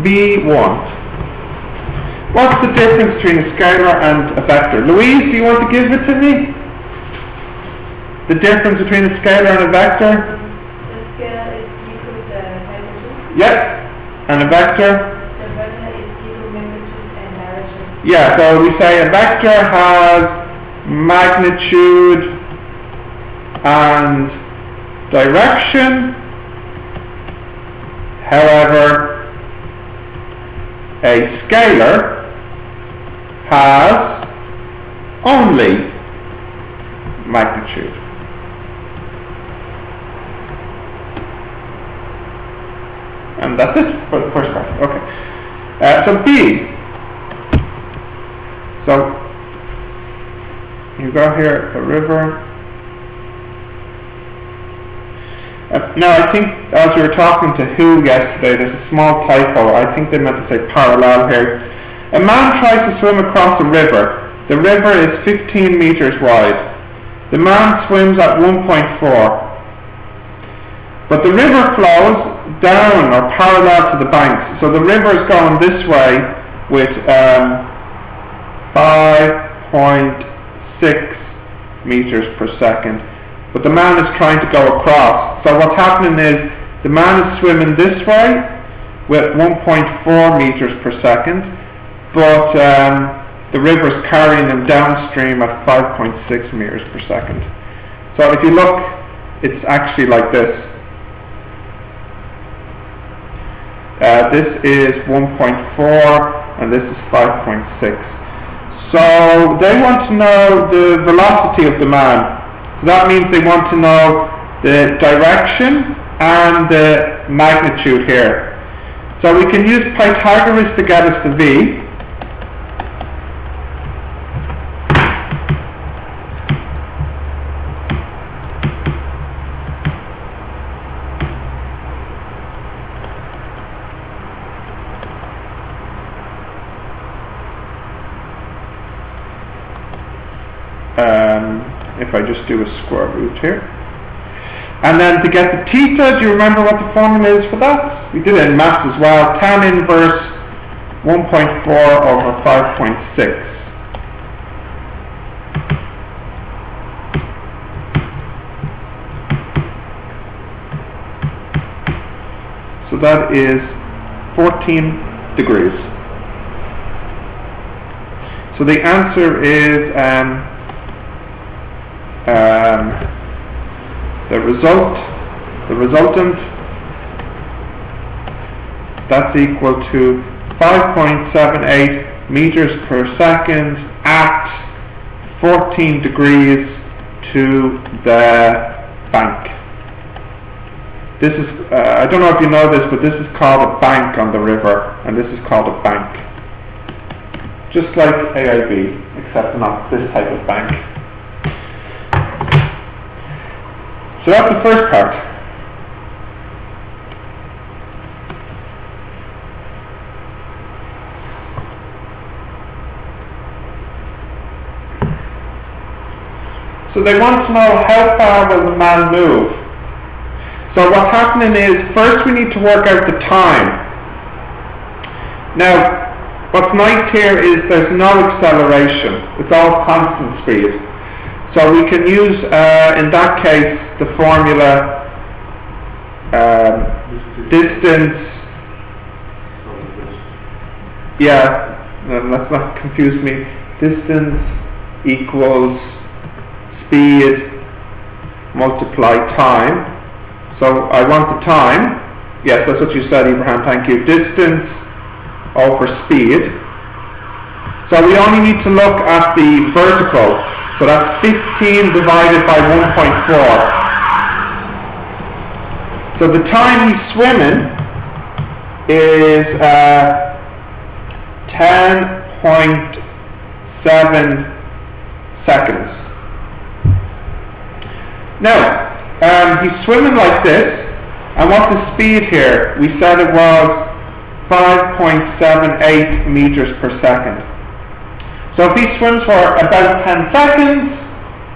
V1. What's the difference between a scalar and a vector? Louise, do you want to give it to me? The difference between a scalar and a vector? The scalar is equal to magnitude. Yep. And a vector? The vector is equal magnitude and direction. Yeah, so we say a vector has magnitude and direction. However, a scalar has only magnitude. And that's it for the first part. Okay. So B. So you got here a river. Now I think as we were talking to Who yesterday, there's a small typo. I think they meant to say parallel here. A man tries to swim across a river. The river is 15 meters wide. The man swims at 1.4. But the river flows down or parallel to the banks. So the river is going this way with 5.6 meters per second. But the man is trying to go across. So what's happening is the man is swimming this way with 1.4 meters per second, but the river is carrying him downstream at 5.6 meters per second. So if you look, it's actually like this. This is 1.4 and this is 5.6. So they want to know the velocity of the man. So that means they want to know the direction and the magnitude here. So we can use Pythagoras to get us to V. If I just do a square root here. And then to get the theta, do you remember what the formula is for that? We did it in maths as well. Tan inverse 1.4 over 5.6. So that is 14 degrees. So the answer is the resultant, that's equal to 5.78 meters per second at 14 degrees to the bank. This is, I don't know if you know this, but this is called a bank on the river, and this is called a bank. Just like AIB, except not this type of bank. So that's the first part. So they want to know how far will the man move. So what's happening is, first we need to work out the time. Now, what's nice here is there's no acceleration. It's all constant speed. So we can use, in that case, the formula distance. Yeah, let's not confuse me. Distance equals speed multiply time. So I want the time. Yes, that's what you said, Abraham. Thank you. Distance over speed. So we only need to look at the vertical. So that's 15 divided by 1.4. So the time he's swimming is 10.7 seconds. Now, he's swimming like this, and what's the speed here? We said it was 5.78 meters per second. So if he swims for about 10 seconds,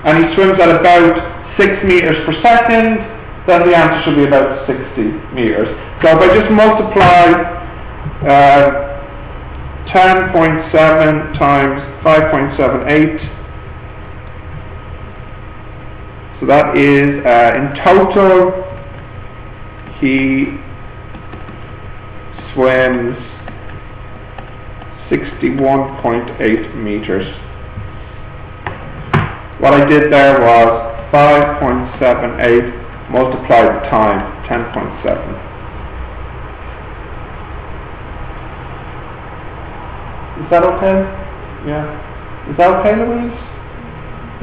and he swims at about 6 meters per second, then the answer should be about 60 meters. So if I just multiply 10.7 times 5.78, so that is, in total, he swims 61.8 meters. What I did there was 5.78 multiplied the time, 10.7. Is that okay? Yeah. Is that okay, Louise?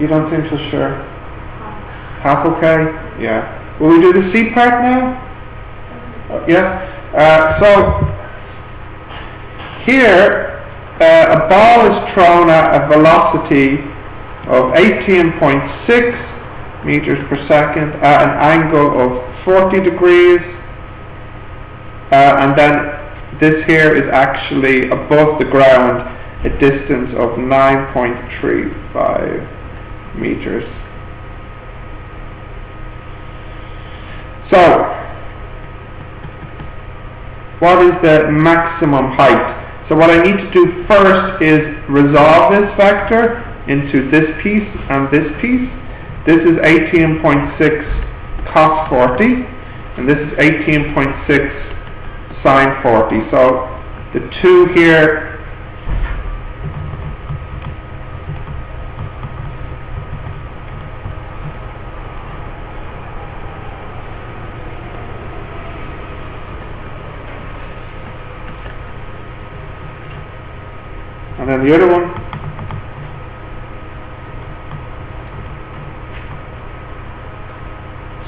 You don't seem so sure. Half okay? Yeah. Will we do the C part now? Yeah. So here, a ball is thrown at a velocity of 18.6 meters per second at an angle of 40 degrees, and then this here is actually above the ground, a distance of 9.35 meters. So, what is the maximum height? So what I need to do first is resolve this vector into this piece and this piece. This is 18.6 cos 40, and this is 18.6 sine 40. So the two here and then the other one.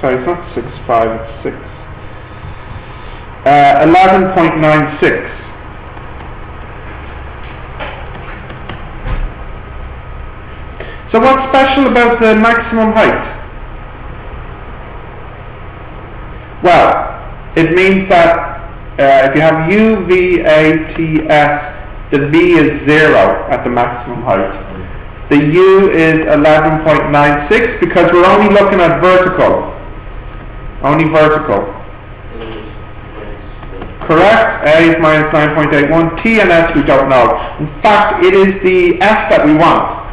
Sorry, it's not 6.5, it's 6. 11.96. So what's special about the maximum height? Well, it means that if you have U, V, A, T, S, the V is 0 at the maximum height. The U is 11.96 because we're only looking at vertical. Only vertical. Correct? A is minus 9.81. T and S we don't know. In fact, it is the F that we want.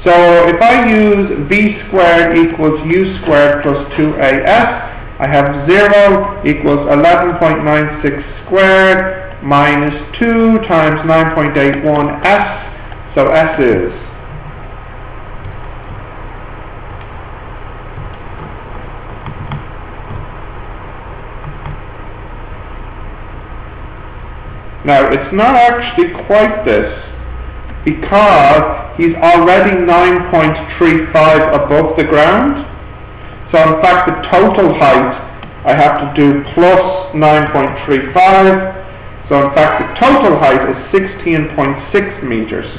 So if I use V squared equals U squared plus 2AS, I have 0 equals 11.96 squared minus 2 times 9.81 S, so S is now it's not actually quite this because he's already 9.35 above the ground, so in fact the total height I have to do plus 9.35. So in fact the total height is 16.6 meters.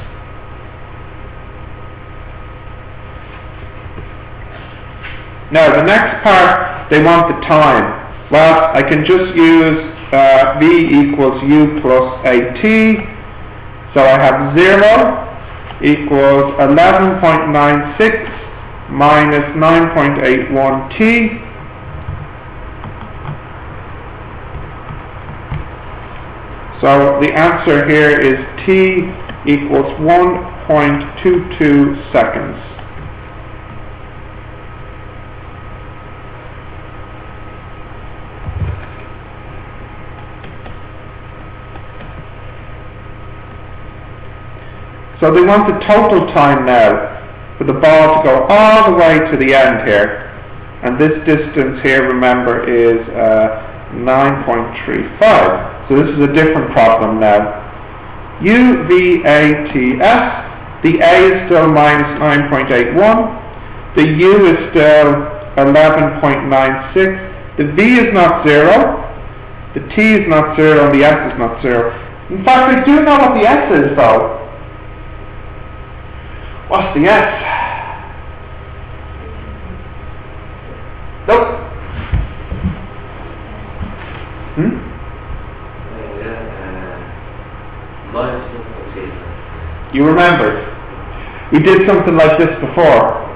Now the next part, they want the time. Well, I can just use V equals U plus AT. So I have 0 equals 11.96 minus 9.81 T. So the answer here is T equals 1.22 seconds. So they want the total time now for the ball to go all the way to the end here. And this distance here, remember, is 9.35. So this is a different problem now. U, V, A, T, S. The A is still minus 9.81. The U is still 11.96. The V is not 0. The T is not 0 and the S is not 0. In fact, I do know what the S is though. What's the S? Nope. You remembered. We did something like this before.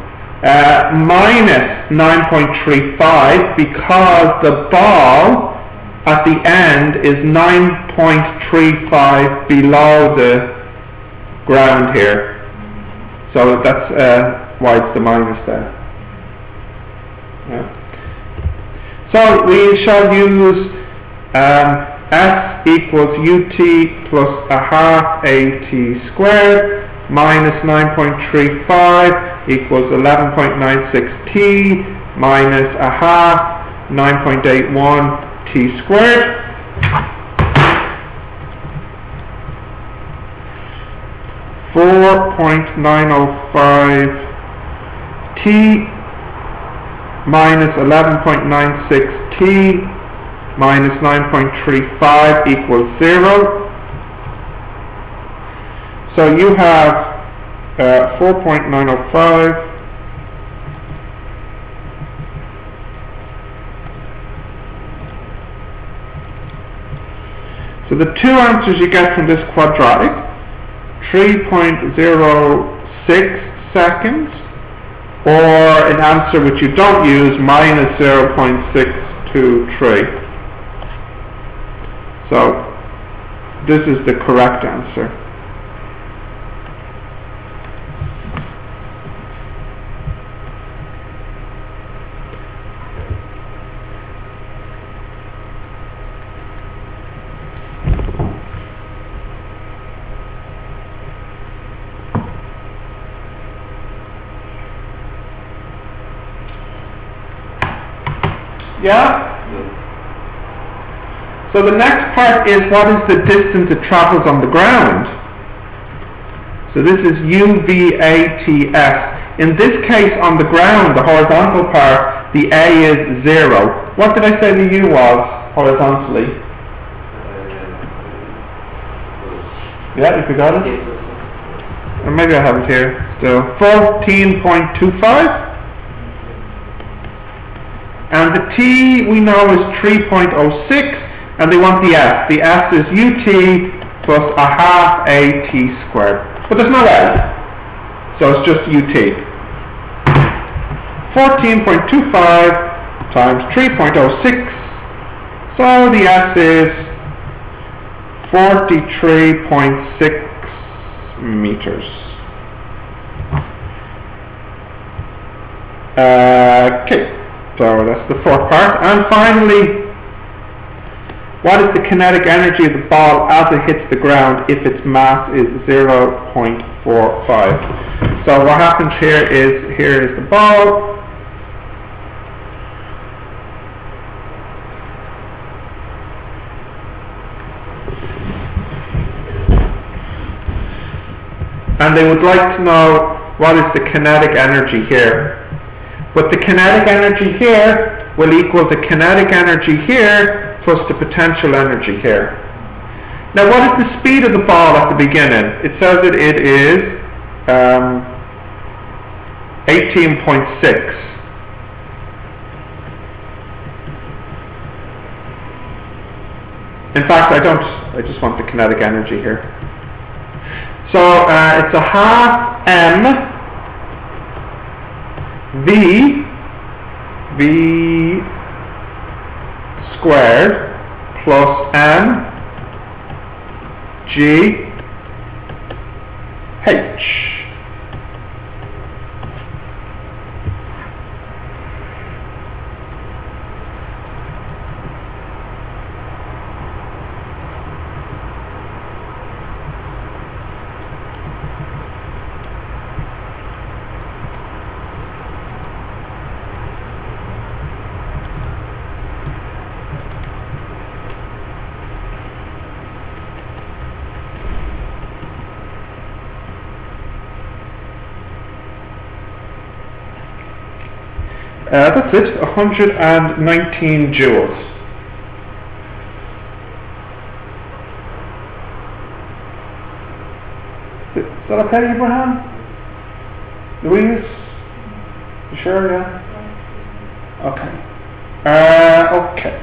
minus 9.35 because the ball at the end is 9.35 below the ground here. So that's why it's the minus there. Yeah. So we shall use S equals ut plus a half at squared minus 9.35 equals 11.96t minus a half 9.81 t squared. (4.905t minus 11.96t minus 9.35 equals 0. So you have 4.905 So the two answers you get from this quadratic, 3.06 seconds, or an answer which you don't use, minus 0.623. So this is the correct answer. Yeah? So the next part is, what is the distance it travels on the ground? So this is UVATS. In this case, on the ground, the horizontal part, the A is 0. What did I say the U was horizontally? Yeah, you forgot it? Or maybe I have it here still. 14.25. And the T we know is 3.06, and they want the S. The S is ut plus a half at squared. But there's no L, so it's just ut. 14.25 times 3.06, so the S is 43.6 meters. Okay. So that's the fourth part. And finally, what is the kinetic energy of the ball as it hits the ground if its mass is 0.45? So what happens here is the ball. And they would like to know what is the kinetic energy here. But the kinetic energy here will equal the kinetic energy here plus the potential energy here. Now what is the speed of the ball at the beginning? It says that it is 18.6. In fact, I just want the kinetic energy here. So it's a half m v squared plus m g h. That's it, 119 joules. Is that okay, Abraham? Louise? You sure, yeah? Okay. Okay.